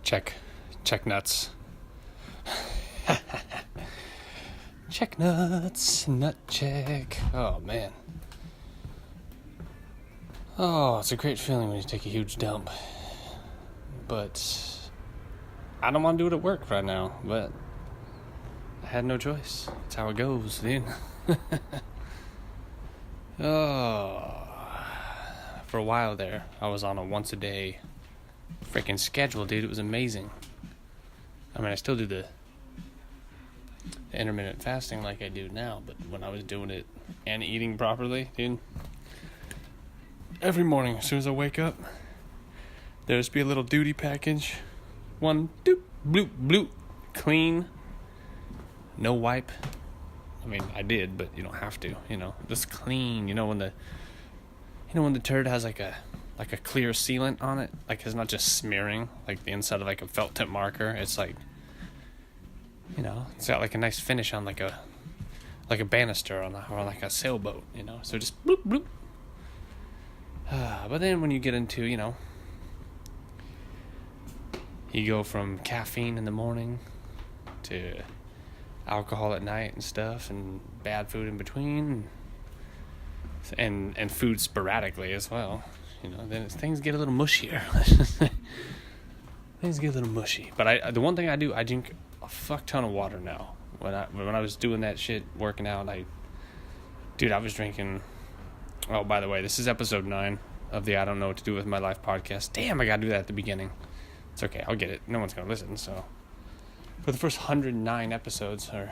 Check nuts. Check nuts, nut check. Oh, man. Oh, it's a great feeling when you take a huge dump. But I don't want to do it at work right now, but I had no choice. That's how it goes, dude. Oh. For a while there, I was on a once-a-day freaking schedule, dude. It was amazing. I mean, I still do the intermittent fasting like I do now, but when I was doing it and eating properly, dude, every morning as soon as I wake up, there's be a little duty package. One, doop, bloop, bloop, clean, no wipe. I mean, I did, but you don't have to, just clean. When the turd has like a clear sealant on it, like it's not just smearing like the inside of like a felt tip marker. It's like, it's got like a nice finish on like a banister or like a sailboat, so just bloop bloop. But then when you get into, you go from caffeine in the morning to alcohol at night and stuff, and bad food in between, and food sporadically as well, then things get a little mushier. Things get a little mushy. But the one thing I do, I drink a fuck ton of water now. When I was doing that shit, working out, I was drinking. Oh, by the way, this is episode 9 of the I Don't Know What to Do With My Life podcast. Damn, I gotta do that at the beginning. It's okay, I'll get it. No one's gonna listen, so. For the first 109 episodes, or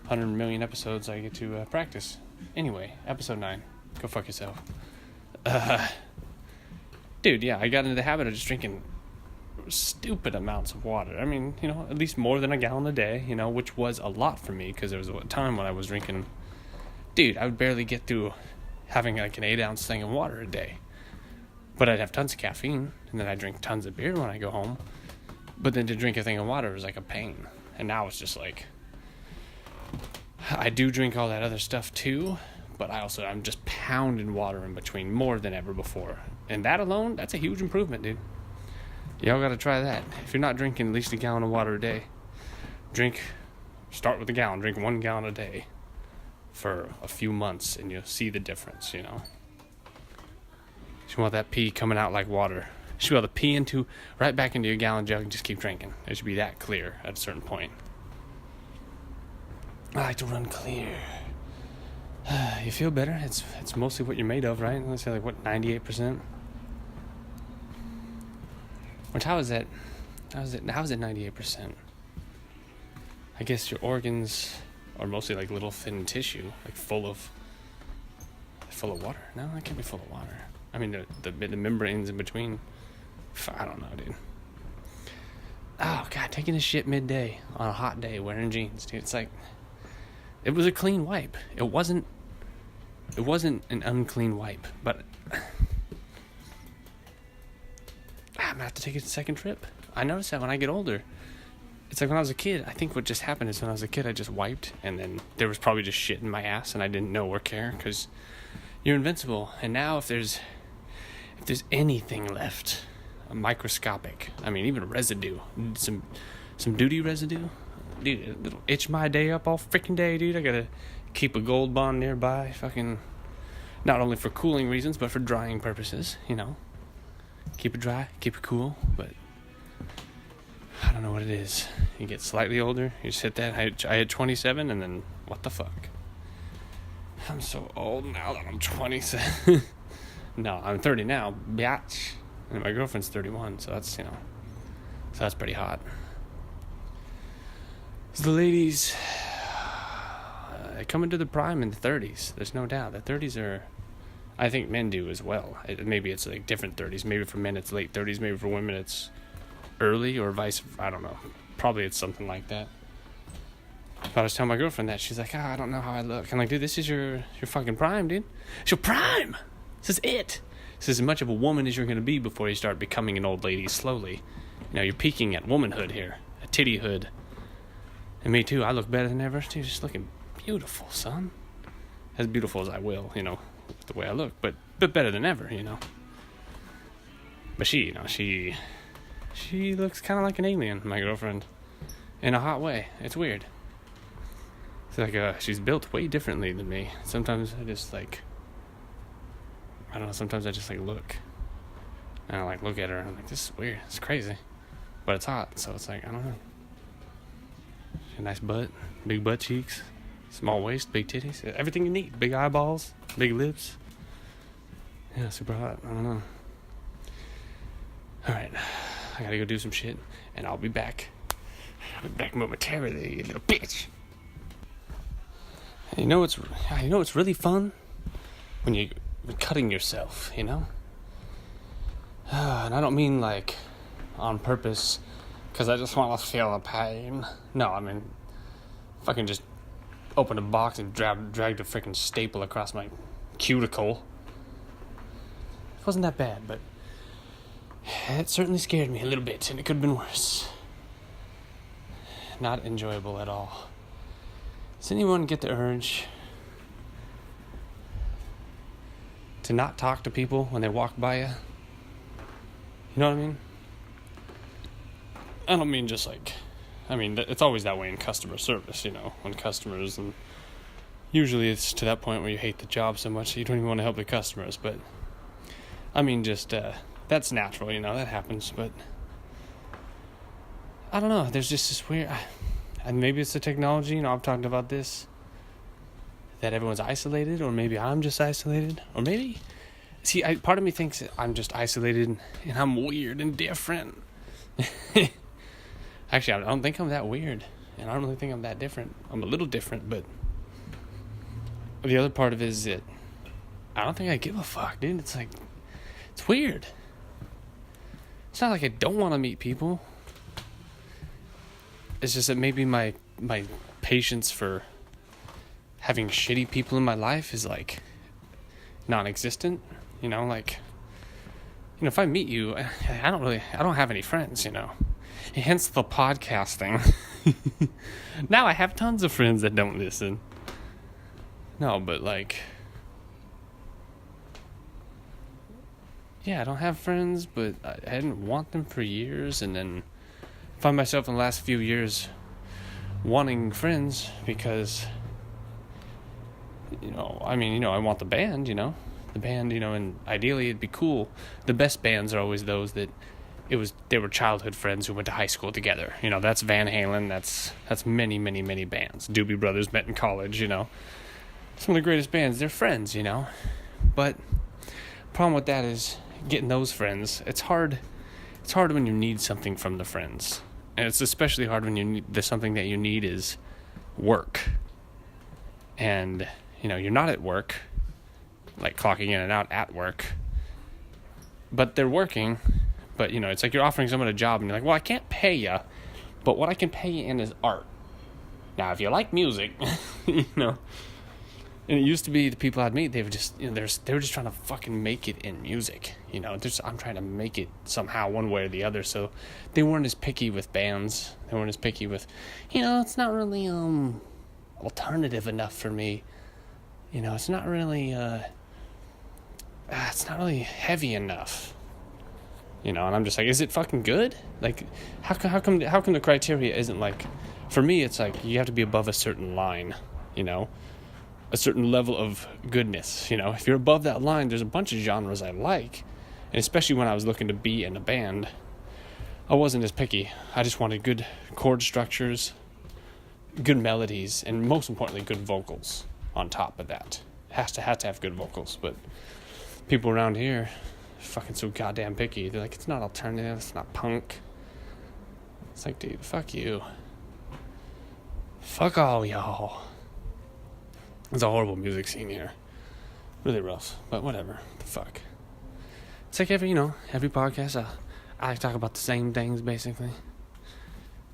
100 million episodes, I get to practice. Anyway, episode 9. Go fuck yourself. Dude, yeah, I got into the habit of just drinking stupid amounts of water. I mean, at least more than a gallon a day, which was a lot for me, because there was a time when I was drinking, dude, I would barely get through having like an 8-ounce thing of water a day. But I'd have tons of caffeine, and then I'd drink tons of beer when I go home. But then to drink a thing of water was like a pain. And now it's just like, I do drink all that other stuff too, but I'm just pounding water in between more than ever before. And that alone, that's a huge improvement, dude. Y'all gotta try that. If you're not drinking at least a gallon of water a day, start with a gallon, drink 1 gallon a day for a few months, and you'll see the difference, You want that pee coming out like water. You should be able to pee right back into your gallon jug and just keep drinking. It should be that clear at a certain point. I like to run clear. You feel better? It's mostly what you're made of, right? Let's say 98%? Which, how is that? How is it 98%? I guess your organs are mostly like little thin tissue, like full of water. No, it can't be full of water. I mean, the membranes in between. I don't know, dude. Oh, God, taking a shit midday on a hot day wearing jeans, dude. It's like, it was a clean wipe. It wasn't an unclean wipe, but I'm going to have to take a second trip. I noticed that when I get older. It's like when I was a kid, I think what just happened is when I was a kid, I just wiped, and then there was probably just shit in my ass, and I didn't know or care, because you're invincible. And now if there's anything left, microscopic, I mean, even residue, some duty residue, dude, it'll itch my day up all freaking day, dude. I gotta keep a gold bond nearby, fucking, not only for cooling reasons, but for drying purposes, keep it dry, keep it cool. But I don't know what it is. You get slightly older, you just hit that. I hit 27, and then what the fuck? I'm so old now that I'm 27. No, I'm 30 now, biatch. And my girlfriend's 31, so that's, so that's pretty hot. So the ladies, they come into the prime in the 30s. There's no doubt. The 30s are, I think men do as well. Maybe it's like different 30s. Maybe for men it's late 30s. Maybe for women it's early, or I don't know. Probably it's something like that. But I was telling my girlfriend that. She's like, I don't know how I look. I'm like, dude, this is your fucking prime, dude. It's your prime. This is it. This is as much of a woman as you're going to be before you start becoming an old lady slowly. You're peaking at womanhood here. A tittyhood. And me too. I look better than ever. Dude, just looking beautiful, son. As beautiful as I will, the way I look. But better than ever, But she She looks kind of like an alien, my girlfriend. In a hot way. It's weird. It's like, she's built way differently than me. Sometimes I just, like... I don't know, sometimes I just, like, look. And I, like, look at her and I'm like, this is weird. It's crazy. But it's hot, so it's like, I don't know. She has a nice butt. Big butt cheeks. Small waist, big titties. Everything you need. Big eyeballs. Big lips. Yeah, super hot. I don't know. Alright. I gotta go do some shit. And I'll be back. I'll be back momentarily, you little bitch. You know what's really fun? When you're cutting yourself, you know? And I don't mean, like, on purpose, because I just want to feel the pain. No, I mean, fucking just opened a box and dragged a freaking staple across my cuticle. It wasn't that bad, but it certainly scared me a little bit, and it could have been worse. Not enjoyable at all. Does anyone get the urge to not talk to people when they walk by you? You know what I mean? I don't mean just like... I mean, it's always that way in customer service, you know, when customers... And usually it's to that point where you hate the job so much that you don't even want to help the customers, but... I mean, just... that's natural, you know, that happens, but... I don't know, there's just this weird... And maybe it's the technology, you know, I've talked about this, that everyone's isolated, or maybe I'm just isolated, or maybe, see, part of me thinks that I'm just isolated, and I'm weird and different. Actually, I don't think I'm that weird, and I don't really think I'm that different. I'm a little different, but the other part of it is that I don't think I give a fuck, dude. It's like, it's weird. It's not like I don't want to meet people. It's just that maybe my patience for having shitty people in my life is like non-existent, you know, like, you know, if I meet you, I don't have any friends, you know, hence the podcasting. Now I have tons of friends that don't listen. No, but like, yeah, I don't have friends, but I didn't want them for years, and then find myself in the last few years wanting friends because, you know, I mean, you know, I want the band, you know, and ideally it'd be cool. The best bands are always those that they were childhood friends who went to high school together. You know, that's Van Halen, that's many, many, many bands. Doobie Brothers met in college, you know. Some of the greatest bands, they're friends, you know. But problem with that is getting those friends. It's hard when you need something from the friends. And it's especially hard when something that you need is work. And, you know, you're not at work, like clocking in and out at work, but they're working. But, you know, it's like you're offering someone a job and you're like, well, I can't pay you, but what I can pay you in is art. Now, if you like music, you know, and it used to be the people I'd meet, they were just, you know, they were just trying to fucking make it in music, you know. I'm trying to make it somehow, one way or the other. So they weren't as picky with bands. They weren't as picky with, you know, it's not really alternative enough for me. You know, it's not really heavy enough. You know, and I'm just like, is it fucking good? Like, how come the criteria isn't like, for me, it's like you have to be above a certain line, you know. A certain level of goodness, you know. If you're above that line, there's a bunch of genres I like, and especially when I was looking to be in a band, I wasn't as picky. I just wanted good chord structures, good melodies, and most importantly, good vocals on top of that. Has to have good vocals, but people around here are fucking so goddamn picky. They're like, it's not alternative, it's not punk. It's like, dude, fuck you. Fuck all y'all. It's a horrible music scene here. Really rough, but whatever. The fuck. It's like every podcast, I talk about the same things, basically.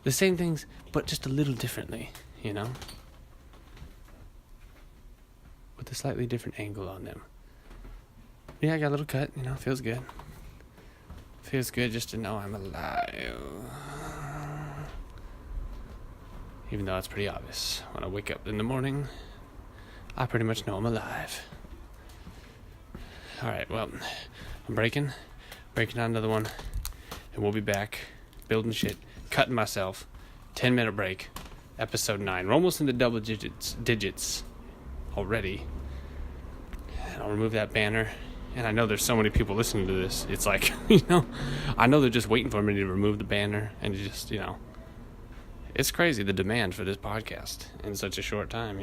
The same things, but just a little differently, you know? With a slightly different angle on them. Yeah, I got a little cut, you know, feels good. Feels good just to know I'm alive. Even though it's pretty obvious. When I wake up in the morning, I pretty much know I'm alive. Alright, well, I'm breaking on another one. and we'll be back building shit, cutting myself. 10-minute break. Episode 9. We're almost in the double digits already. And I'll remove that banner. And I know there's so many people listening to this. It's like, I know they're just waiting for me to remove the banner and just, it's crazy the demand for this podcast in such a short time,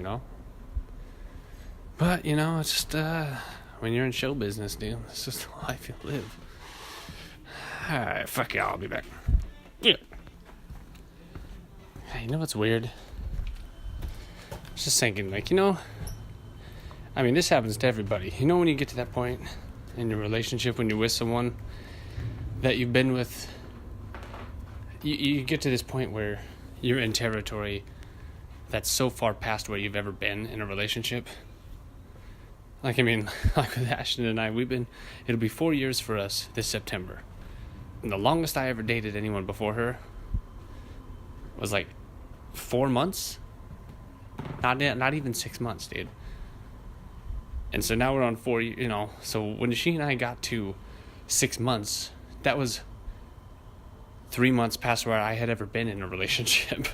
But, it's just, when you're in show business, dude, it's just the life you live. Alright, fuck y'all, I'll be back. Yeah. Hey, you know what's weird? I was just thinking, this happens to everybody. When you get to that point in your relationship, when you're with someone that you've been with, you get to this point where you're in territory that's so far past where you've ever been in a relationship. Like with Ashton and I, it'll be 4 years for us this September. And the longest I ever dated anyone before her was 4 months. Not even 6 months, dude. And so now we're on 4, so when she and I got to 6 months, that was 3 months past where I had ever been in a relationship.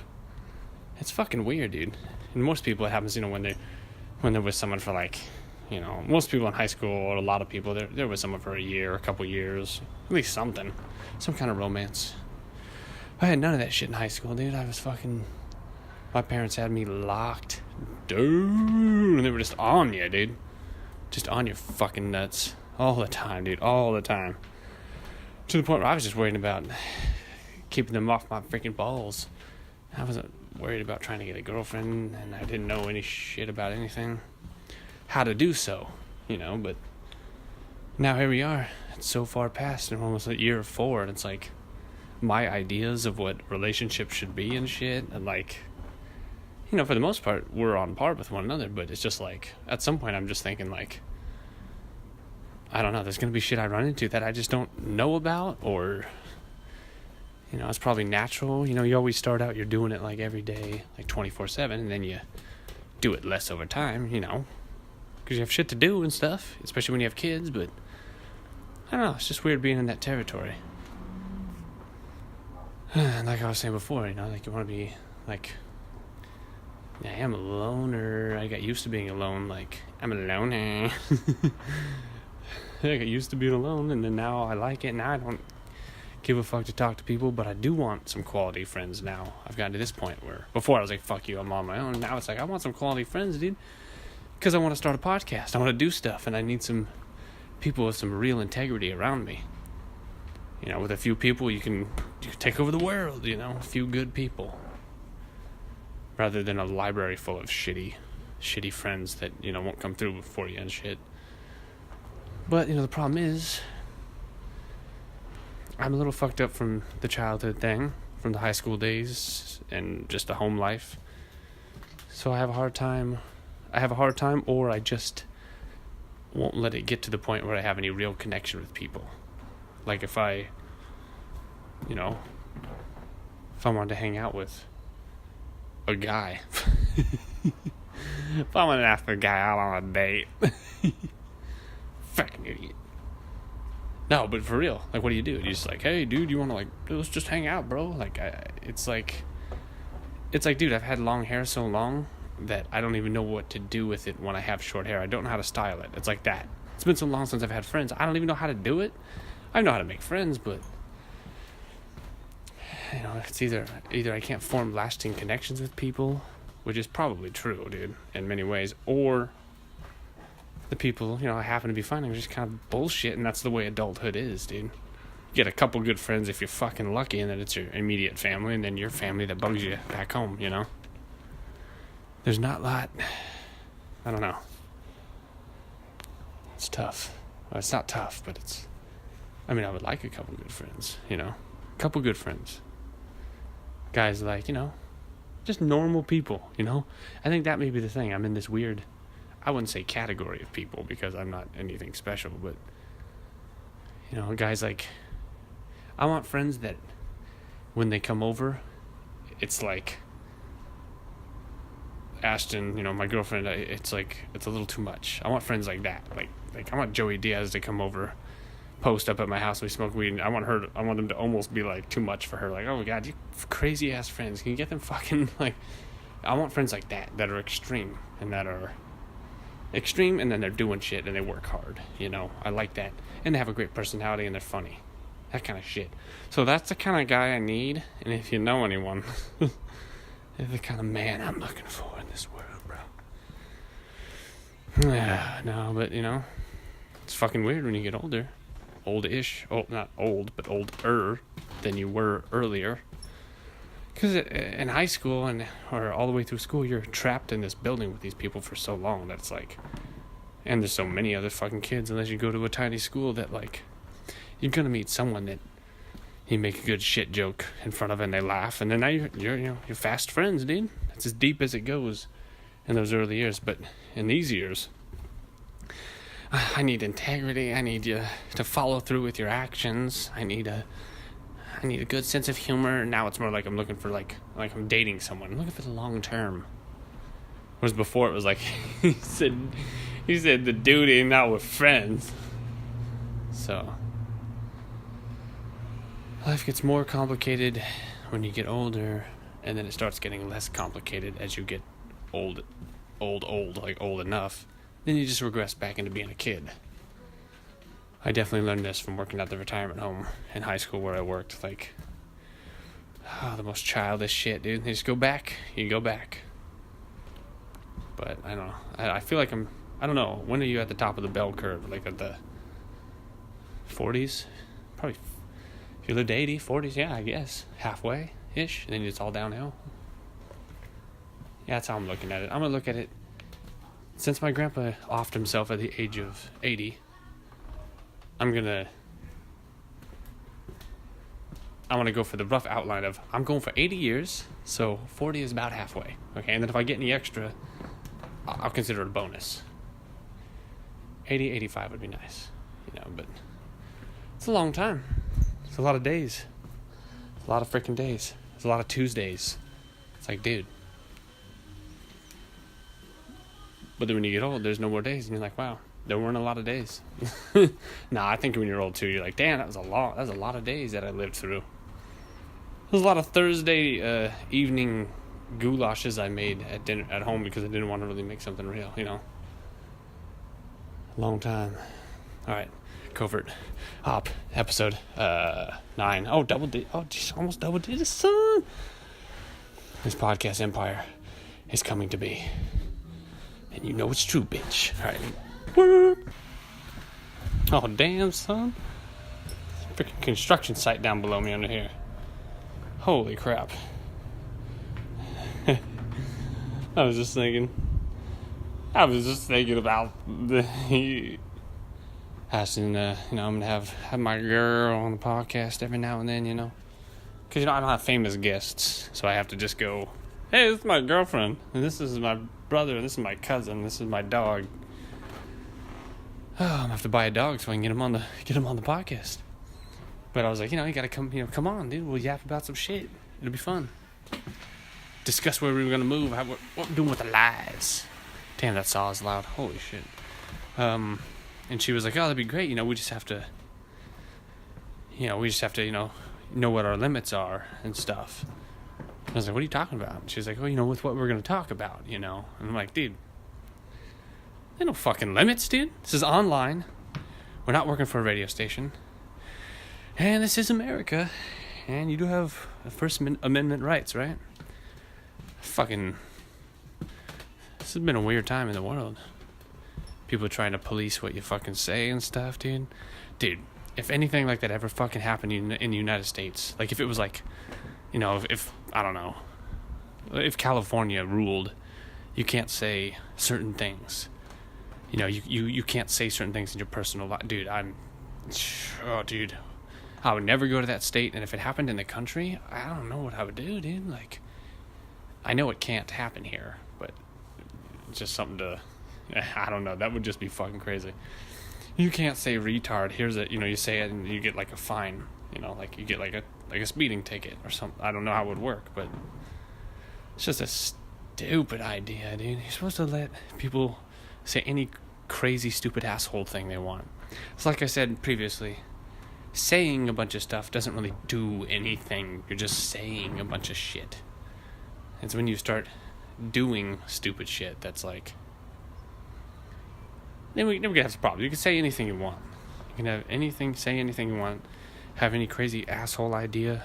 It's fucking weird, dude. And most people, it happens, when they're with someone for most people in high school, or a lot of people, they're with someone for a year, a couple years, at least something, some kind of romance. I had none of that shit in high school, dude. My parents had me locked, dude, and they were just on you, dude. Just on your fucking nuts all the time, dude, all the time. To the point where I was just worried about keeping them off my freaking balls. I wasn't worried about trying to get a girlfriend, and I didn't know any shit about anything, how to do so, but now here we are. It's so far past, and almost a year 4, and it's my ideas of what relationships should be and shit, and for the most part, we're on par with one another, but it's just at some point I'm just thinking I don't know, there's going to be shit I run into that I just don't know about, or, it's probably natural. You always start out, you're doing it every day, 24/7, and then you do it less over time, because you have shit to do and stuff, especially when you have kids, but I don't know, it's just weird being in that territory. And like I was saying before, you want to be, I am a loner. I got used to being alone. I'm a loner. I got used to being alone, and then now I like it. Now I don't give a fuck to talk to people, but I do want some quality friends now. I've gotten to this point where before I was fuck you, I'm on my own. Now it's I want some quality friends, dude, because I want to start a podcast. I want to do stuff, and I need some people with some real integrity around me. With a few people, you can take over the world, a few good people. Rather than a library full of shitty friends that, won't come through for you and shit. But, the problem is, I'm a little fucked up from the childhood thing, from the high school days, and just the home life. So I have a hard time, or I just won't let it get to the point where I have any real connection with people. If I wanted to hang out with a guy. If I wanted to ask a guy out on a date. Fucking idiot. No, but for real, what do you do? You're just hey, dude, you want to, let's just hang out, bro. It's dude, I've had long hair so long that I don't even know what to do with it when I have short hair. I don't know how to style it. It's that. It's been so long since I've had friends. I don't even know how to do it. I know how to make friends, but it's either I can't form lasting connections with people, which is probably true, dude, in many ways, or the people, I happen to be finding are just kind of bullshit, and that's the way adulthood is, dude. You get a couple good friends if you're fucking lucky, and then it's your immediate family, and then your family that bugs you back home, There's not a lot, I don't know. It's tough. Well, it's not tough, but it's, I would like a couple good friends, A couple good friends. Guys just normal people, I think that may be the thing. I'm in this weird, I wouldn't say category of people because I'm not anything special, but, guys I want friends that when they come over, it's Ashton, my girlfriend, it's a little too much. I want friends like that. I want Joey Diaz to come over post up at my house. We smoke weed. And I want them to almost be like too much for her. Like, oh my God, you crazy ass friends. Can you get them fucking like? I want friends like that are extreme and then they're doing shit and they work hard. You know, I like that, and they have a great personality and they're funny. That kind of shit. So that's the kind of guy I need. And if you know anyone, they're the kind of man I'm looking for in this world, bro. No, but you know, it's fucking weird when you get older. Old-ish. Oh, not old, but older than you were earlier. Because in high school or all the way through school, you're trapped in this building with these people for so long that it's like, and there's so many other fucking kids, unless you go to a tiny school, that like, you're gonna meet someone that you make a good shit joke in front of and they laugh, and then now you're fast friends, dude. That's as deep as it goes in those early years. But in these years, I need integrity. I need you to follow through with your actions. I need a good sense of humor. Now it's more like I'm looking for like I'm dating someone. I'm looking for the long term. Whereas before it was like he said the dude ain't out with friends. So life gets more complicated when you get older, and then it starts getting less complicated as you get old, like old enough. Then you just regress back into being a kid. I definitely learned this from working at the retirement home in high school where I worked. Like, the most childish shit, dude. You just go back. You go back. But I don't know. I feel like I don't know. When are you at the top of the bell curve? Like at the 40s? Probably. If you lived 80, 40s, yeah, I guess. Halfway-ish. And then it's all downhill. Yeah, that's how I'm looking at it. I'm going to look at it. Since my grandpa offed himself at the age of 80, I'm going to go for the rough outline of, I'm going for 80 years, so 40 is about halfway. Okay, and then if I get any extra, I'll consider it a bonus. 80, 85 would be nice, you know, but it's a long time. It's a lot of days. It's a lot of freaking days. It's a lot of Tuesdays. It's like, dude. But then when you get old, there's no more days, and you're like, wow, there weren't a lot of days. Nah, I think when you're old too, you're like, damn, that was a lot of days that I lived through. There's a lot of Thursday evening goulashes I made at home because I didn't want to really make something real, you know. Long time. All right, Covert Hop episode 9. Oh, almost double digits, son. This podcast empire is coming to be. And you know it's true, bitch. Alright. Oh, damn, son. Freaking construction site down below me under here. Holy crap. I was just thinking about asking, I'm going to have my girl on the podcast every now and then, you know. Because, I don't have famous guests, so I have to just go, hey, this is my girlfriend, and this is my brother, and this is my cousin, this is my dog. Oh, I'm gonna have to buy a dog so I can get him on the podcast. But I was like, you gotta come on, dude. We'll yap about some shit. It'll be fun. Discuss where we were gonna move, what we're doing with our lives. Damn, that saw is loud. Holy shit. And she was like, oh, that'd be great. We just have to, know what our limits are and stuff. I was like, what are you talking about? And she's like, well, with what we're going to talk about, And I'm like, dude, there's no fucking limits, dude. This is online. We're not working for a radio station. And this is America. And you do have First Amendment rights, right? Fucking, this has been a weird time in the world. People trying to police what you fucking say and stuff, dude. Dude, if anything like that ever fucking happened in the United States, like if it was like, if I don't know, if California ruled, you can't say certain things. You can't say certain things in your personal life. Dude, I would never go to that state. And if it happened in the country, I don't know what I would do, dude. Like, I know it can't happen here, but it's just something to, I don't know. That would just be fucking crazy. You can't say retard. Here's it. You say it and you get like a fine. Like you get like a speeding ticket or something. I don't know how it would work, but it's just a stupid idea, dude. You're supposed to let people say any crazy, stupid asshole thing they want. It's like I said previously, saying a bunch of stuff doesn't really do anything. You're just saying a bunch of shit. It's when you start doing stupid shit that's like, then we're gonna have some problems. You can say anything you want. You can say anything you want. Have any crazy asshole idea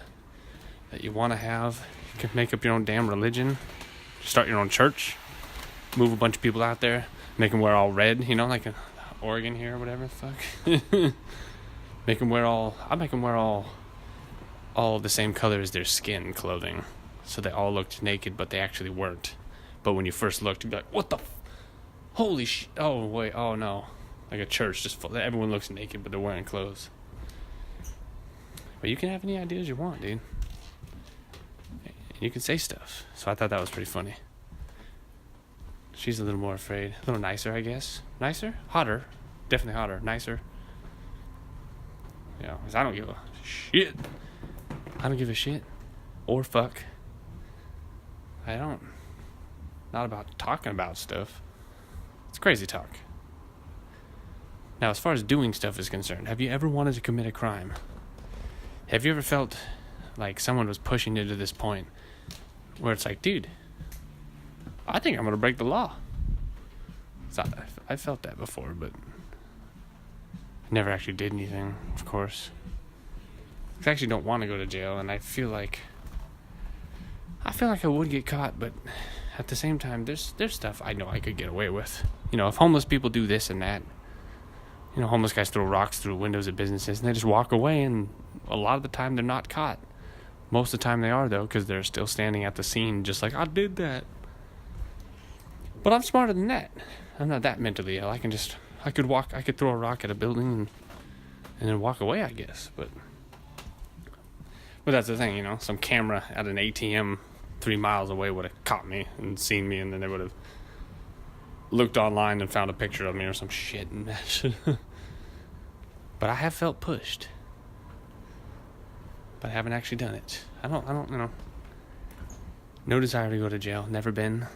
that you want to have. You can make up your own damn religion. Start your own church. Move a bunch of people out there. Make them wear all red, like in Oregon here or whatever the fuck. Make them wear all the same color as their skin clothing. So they all looked naked, but they actually weren't. But when you first looked, you'd be like, what the holy shit. Oh, wait, oh no. Like a church just full. Everyone looks naked, but they're wearing clothes. But you can have any ideas you want, dude. You can say stuff. So I thought that was pretty funny. She's a little more afraid. A little nicer, I guess. Nicer? Hotter. Definitely hotter. Nicer. Yeah, because I don't give a shit. I don't give a shit. Or fuck. I don't. Not about talking about stuff. It's crazy talk. Now, as far as doing stuff is concerned, have you ever wanted to commit a crime? Have you ever felt like someone was pushing you to this point where it's like, dude, I think I'm going to break the law? So I felt that before, but I never actually did anything, of course. I actually don't want to go to jail, and I feel like I would get caught, but at the same time, there's stuff I know I could get away with. If homeless people do this and that, homeless guys throw rocks through windows of businesses, and they just walk away, and a lot of the time they're not caught. Most of the time they are, though, because they're still standing at the scene just like, I did that. But I'm smarter than that. I'm not that mentally ill. I could throw a rock at a building and then walk away, I guess. But that's the thing, some camera at an ATM 3 miles away would have caught me and seen me, and then they would have looked online and found a picture of me or some shit. And but I have felt pushed. But I haven't actually done it. I don't, no desire to go to jail. Never been.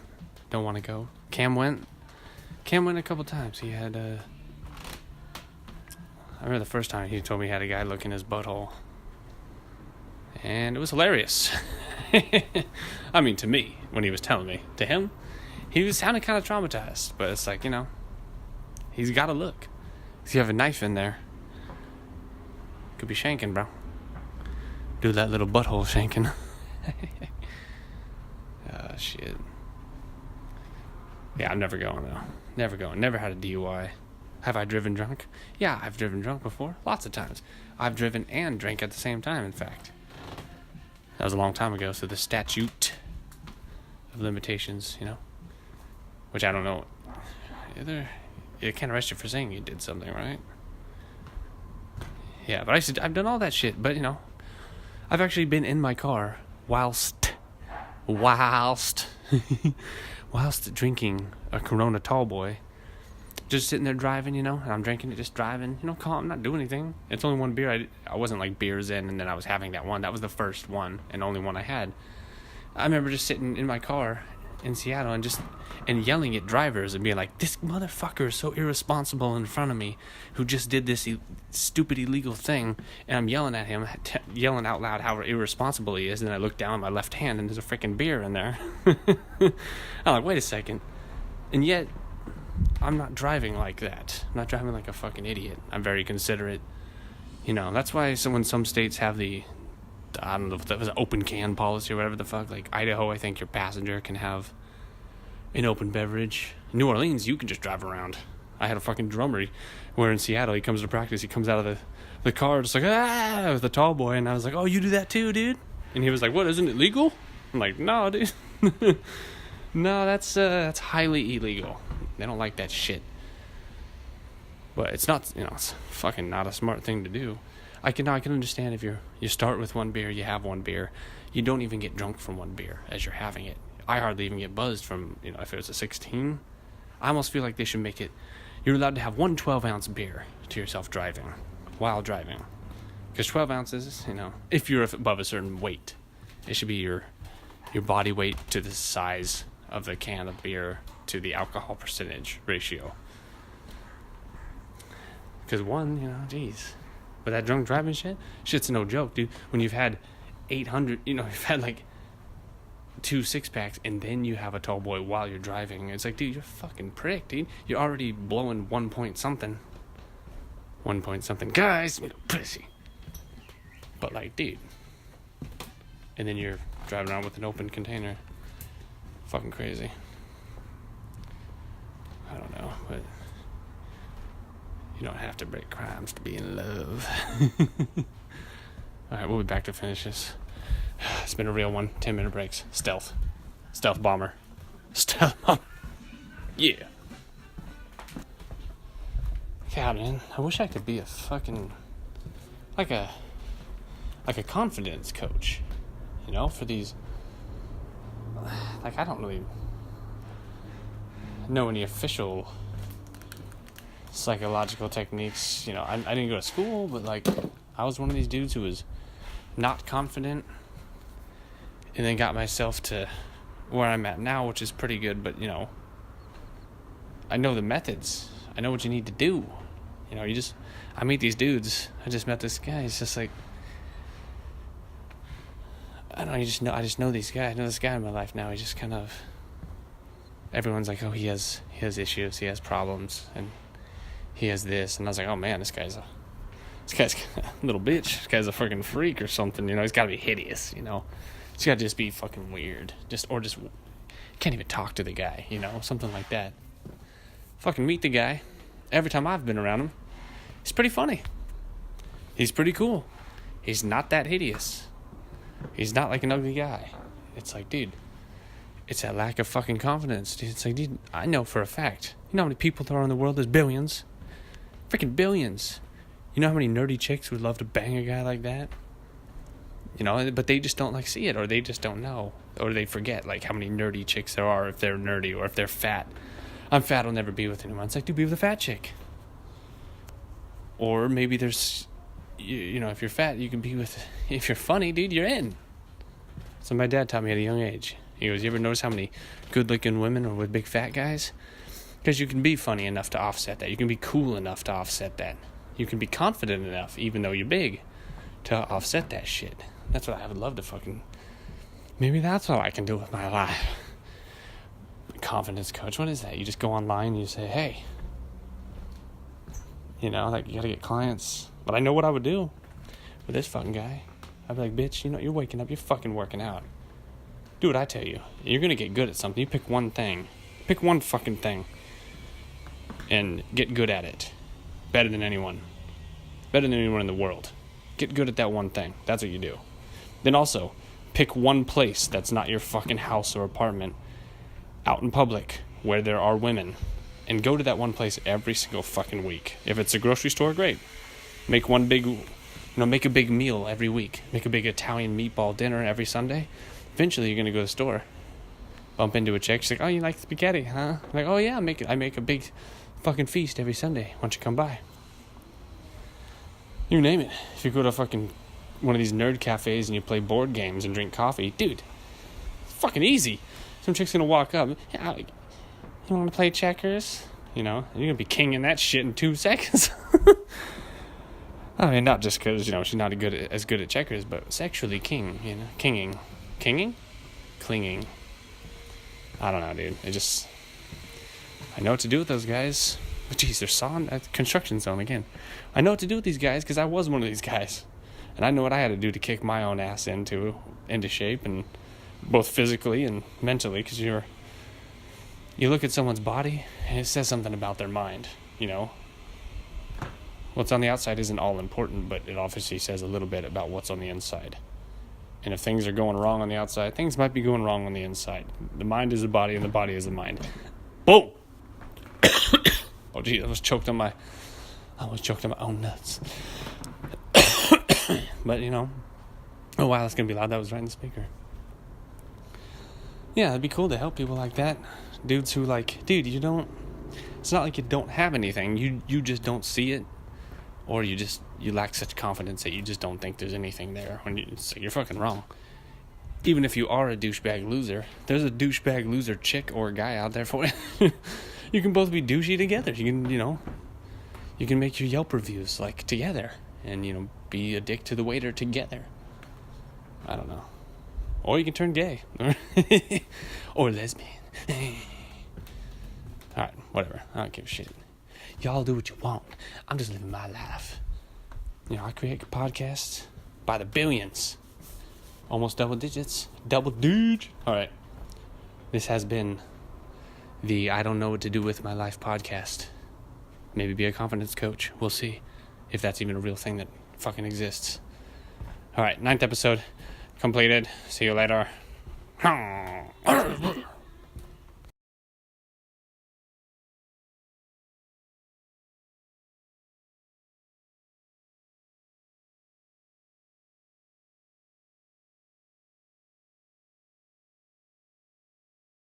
Don't want to go. Cam went a couple times. He had, I remember the first time he told me he had a guy look in his butthole. And it was hilarious. I mean, to me, when he was telling me. To him, he was sounding kind of traumatized. But it's like, he's got to look. If you have a knife in there, could be shanking, bro. Do that little butthole shanking. Oh, shit. Yeah, I'm never going, though. Never going. Never had a DUI. Have I driven drunk? Yeah, I've driven drunk before. Lots of times. I've driven and drank at the same time, in fact. That was a long time ago, so the statute of limitations, which I don't know. It can't arrest you for saying you did something, right? Yeah, but I've done all that shit, but, I've actually been in my car whilst drinking a Corona Tallboy. Just sitting there driving, and I'm drinking it, just driving, calm, not doing anything. It's only one beer. I wasn't like beers in, and then I was having that one. That was the first one and only one I had. I remember just sitting in my car in Seattle and yelling at drivers and being like, this motherfucker is so irresponsible in front of me who just did this stupid illegal thing, and I'm yelling at him, yelling out loud how irresponsible he is, and then I look down at my left hand and there's a freaking beer in there. I'm like, wait a second. And yet I'm not driving like that. I'm not driving like a fucking idiot. I'm very considerate. That's why some states have I don't know if that was an open can policy or whatever the fuck. Like Idaho, I think your passenger can have an open beverage. In New Orleans, you can just drive around. I had a fucking drummer where in Seattle, he comes to practice. He comes out of the car just like, with the tall boy. And I was like, oh, you do that too, dude? And he was like, what, isn't it legal? I'm like, no, dude. No, that's highly illegal. They don't like that shit. But it's not, it's fucking not a smart thing to do. I can understand if you start with one beer, you have one beer. You don't even get drunk from one beer as you're having it. I hardly even get buzzed from, if it was a 16. I almost feel like they should make it, you're allowed to have one 12-ounce beer to yourself while driving. Because 12 ounces, if you're above a certain weight, it should be your body weight to the size of the can of beer to the alcohol percentage ratio. Because one, geez. But that drunk driving shit's no joke, dude. When you've had 800, you've had like 2 6-packs and then you have a tall boy while you're driving. It's like, dude, you're a fucking prick, dude. You're already blowing 1 point something. 1 point something. Guys, pussy. But like, dude. And then you're driving around with an open container. Fucking crazy. I don't know, but you don't have to break crimes to be in love. Alright, we'll be back to finish this. It's been a real one. 10-minute breaks. Stealth bomber. Yeah. God, man, I wish I could be a fucking like a confidence coach, for these. Like, I don't really know any official psychological techniques. I didn't go to school, but like, I was one of these dudes who was not confident, and then got myself to where I'm at now, which is pretty good. But I know the methods. I know what you need to do. I meet these dudes. I just met this guy. He's just like, I don't know. I just know these guys. I know this guy in my life now. He just kind of, everyone's like, oh, he has issues. He has problems, and he has this. And I was like, oh man, this guy's a little bitch. This guy's a freaking freak or something. He's got to be hideous. He's got to just be fucking weird. Or can't even talk to the guy. Something like that. Fucking meet the guy. Every time I've been around him, he's pretty funny. He's pretty cool. He's not that hideous. He's not like an ugly guy. It's like, dude, it's that lack of fucking confidence. Dude, it's like, dude, I know for a fact. You know how many people there are in the world? There's billions. Freaking billions. You know how many nerdy chicks would love to bang a guy like that? But they just don't see it, or they just don't know, or they forget how many nerdy chicks there are if they're nerdy, or if they're fat. I'm fat, I'll never be with anyone. It's like, dude, be with a fat chick. Or maybe there's, if you're fat, you can be with, if you're funny, dude, you're in. So my dad taught me at a young age. He goes, you ever notice how many good-looking women are with big fat guys? Because you can be funny enough to offset that. You can be cool enough to offset that. You can be confident enough, even though you're big, to offset that shit. That's what I would love to fucking, maybe that's what I can do with my life. Confidence coach, what is that? You just go online and you say, hey, you gotta get clients. But I know what I would do with this fucking guy. I'd be like, bitch, you're waking up, you're fucking working out. Do what I tell you. You're gonna get good at something. You pick one thing. Pick one fucking thing. And get good at it. Better than anyone. Better than anyone in the world. Get good at that one thing. That's what you do. Then also, pick one place that's not your fucking house or apartment, out in public, where there are women, and go to that one place every single fucking week. If it's a grocery store, great. Make one big, make a big meal every week. Make a big Italian meatball dinner every Sunday. Eventually, you're gonna go to the store, bump into a chick. She's like, "Oh, you like spaghetti, huh?" I'm like, "Oh yeah, I make a big fucking feast every Sunday. Why don't you come by?" You name it. If you go to fucking one of these nerd cafes and you play board games and drink coffee, dude, it's fucking easy. Some chick's gonna walk up. Yeah, you want to play checkers? You're gonna be kinging that shit in 2 seconds. I mean, not just because she's not as good at checkers, but sexually kinging. Clinging. I don't know, dude. I know what to do with those guys. But jeez, they're sawing at the construction zone again. I know what to do with these guys because I was one of these guys, and I know what I had to do to kick my own ass into shape, and both physically and mentally, because you look at someone's body and it says something about their mind. What's on the outside isn't all important, but it obviously says a little bit about what's on the inside. And if things are going wrong on the outside, things might be going wrong on the inside. The mind is the body, and the body is the mind. Boom. Oh gee, I almost choked on my own nuts. But oh wow, that's gonna be loud. That was right in the speaker. Yeah, it'd be cool to help people like that. Dudes who dude, it's not like you don't have anything. You just don't see it. Or you lack such confidence that you just don't think there's anything there. When you're fucking wrong. Even if you are a douchebag loser, there's a douchebag loser chick or guy out there for you. You can both be douchey together. You can, You can make your Yelp reviews, like, together. And, you know, be a dick to the waiter together. I don't know. Or you can turn gay. Or lesbian. Alright, whatever. I don't give a shit. Y'all do what you want. I'm just living my life. You know, I create podcasts by the billions. Almost double digits. Double digits. Alright. This has been the I Don't Know What to Do With My Life podcast. Maybe be a confidence coach. We'll see if that's even a real thing that fucking exists. Alright, 9th episode completed. See you later.